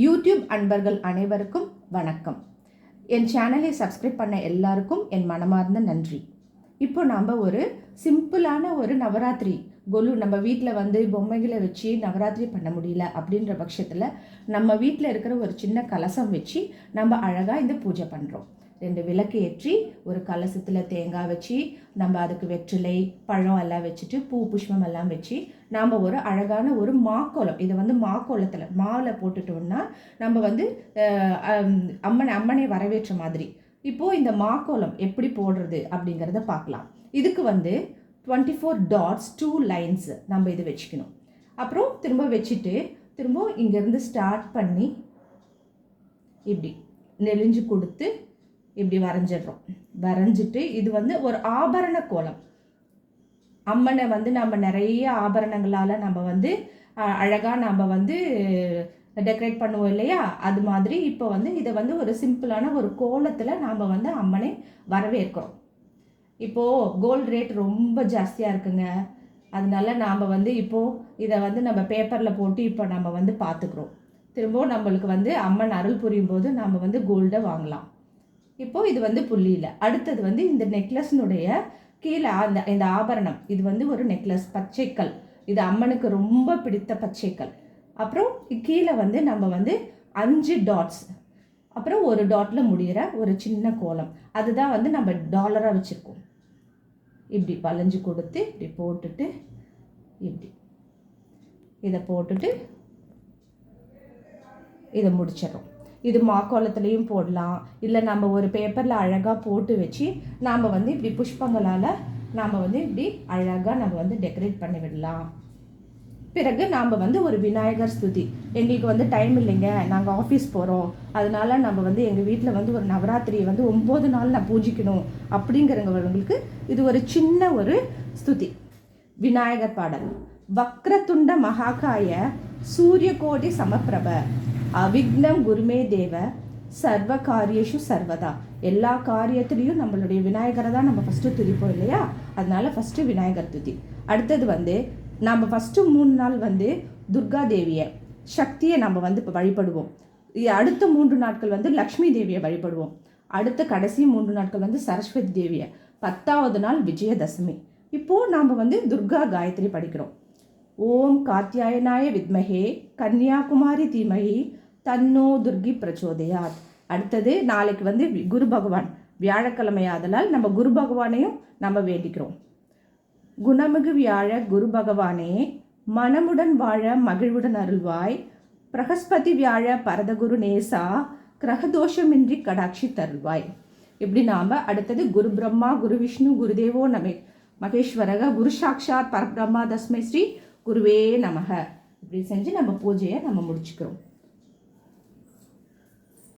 YouTube அன்பர்கள் அனைவருக்கும் வணக்கம். என் சேனலை சப்ஸ்கிரைப் பண்ண எல்லாருக்கும் என் மனமார்ந்த நன்றி. இப்போ நாம் ஒரு சிம்பிளான ஒரு நவராத்திரி கொலு நம்ம வீட்டில் பொம்மைகளை வச்சு நவராத்திரி பண்ண முடியல அப்படின்ற பட்சத்தில் நம்ம வீட்டில் இருக்கிற ஒரு சின்ன கலசம் வச்சு நம்ம அழகாக இந்த பூஜை பண்ணுறோம். 2 விளக்கு ஏற்றி ஒரு கலசத்தில் தேங்காய் வச்சு நம்ம அதுக்கு வெற்றிலை பழம் எல்லாம் வச்சுட்டு பூ புஷ்பம் எல்லாம் வச்சு நாம் ஒரு அழகான ஒரு மாக்கோலம், இதை மாக்கோலத்தில் மாவில் போட்டுட்டோம்னா நம்ம அம்மனை வரவேற்ற மாதிரி. இப்போது இந்த மாக்கோலம் எப்படி போடுறது அப்படிங்கிறத பார்க்கலாம். இதுக்கு 24 டாட்ஸ் 2 லைன்ஸ் நம்ம இது வச்சுக்கணும். அப்புறம் திரும்ப வச்சுட்டு திரும்ப இங்கேருந்து ஸ்டார்ட் பண்ணி இப்படி நெளிஞ்சு கொடுத்து இப்படி வரைஞ்சிடுறோம். வரைஞ்சிட்டு இது ஒரு ஆபரண கோலம். அம்மனை நம்ம நிறைய ஆபரணங்களால் நம்ம அழகாக நம்ம டெக்கரேட் பண்ணுவோம் இல்லையா, அது மாதிரி இப்போ இதை ஒரு சிம்பிளான ஒரு கோலத்தில் நாம் அம்மனை வரவேற்கிறோம். இப்போது கோல்டு ரேட் ரொம்ப ஜாஸ்தியாக இருக்குங்க. அதனால நாம் இப்போது இதை நம்ம பேப்பரில் போட்டு இப்போ நம்ம பார்த்துக்குறோம். திரும்பவும் நம்மளுக்கு அம்மன் அருள் புரியும் போது நாம் கோல்டை வாங்கலாம். இப்போது இது புள்ளியில் அடுத்தது இந்த நெக்லஸ்னுடைய கீழே இந்த ஆபரணம் இது ஒரு நெக்லஸ் பச்சைக்கல். இது அம்மனுக்கு ரொம்ப பிடித்த பச்சைக்கல். அப்புறம் கீழே நம்ம 5 டாட்ஸ், அப்புறம் ஒரு டாட்டில் முடிகிற ஒரு சின்ன கோலம். அதுதான் நம்ம டாலராக வச்சுருக்கோம். இப்படி வளைஞ்சு கொடுத்து இப்படி போட்டுட்டு இப்படி இதை போட்டுட்டு இதை முடிச்சிடறோம். இது மாக்கோலத்துலேயும் போடலாம், இல்லை நம்ம ஒரு பேப்பரில் அழகாக போட்டு வச்சு நாம் இப்படி புஷ்பங்களால் நாம் இப்படி அழகாக நம்ம டெக்கரேட் பண்ணி விடலாம். பிறகு நாம் ஒரு விநாயகர் ஸ்துதி. எங்களுக்கு டைம் இல்லைங்க, நாங்கள் ஆஃபீஸ் போகிறோம், அதனால நம்ம எங்கள் வீட்டில் ஒரு நவராத்திரியை 9 நாள் நான் பூஜிக்கணும் அப்படிங்கிறவங்களுக்கு இது ஒரு சின்ன ஒரு ஸ்துதி. விநாயகர் பாடல். வக்ரதுண்ட மகாகாய சூரியகோடி சமப்பிரப அவிக்னம் குருமே தேவ சர்வ காரியேஷு சர்வதா. எல்லா காரியத்துலேயும் நம்மளுடைய விநாயகரை தான் நம்ம ஃபஸ்ட்டு துதிப்போம் இல்லையா, அதனால ஃபஸ்ட்டு விநாயகர் துதி. அடுத்தது நம்ம ஃபஸ்ட்டு 3 நாள் துர்கா தேவியை சக்தியை நம்ம இப்போ வழிபடுவோம். அடுத்த 3 நாட்கள் லக்ஷ்மி தேவியை வழிபடுவோம். அடுத்த கடைசி 3 நாட்கள் சரஸ்வதி தேவியை. 10வது நாள் விஜயதசமி. இப்போது நாம் துர்கா காயத்ரி படிக்கிறோம். ஓம் காத்யாயனாய வித்மஹே கன்னியாகுமாரி தீமஹி தன்னோ துர்கி பிரச்சோதயாத். அடுத்தது நாளைக்கு குரு பகவான் வியாழக்கிழமை, ஆதலால் நம்ம குரு பகவானையும் நம்ம வேண்டிக்கிறோம். குணமிகு வியாழ குரு பகவானே மனமுடன் வாழ மகிழ்வுடன் அருள்வாய். பிரகஸ்பதி வியாழ பரதகுரு நேசா கிரகதோஷமின்றி கடாட்சி தருள்வாய். இப்படி நாம் அடுத்தது குரு பிரம்மா குரு விஷ்ணு குருதேவோ மகேஸ்வரக குரு சாக்ஷாத் பரபிரம்மா தஸ்மை ஸ்ரீ குருவே நமக இப்படி செஞ்சு நம்ம பூஜையை நம்ம முடிச்சுக்கிறோம்.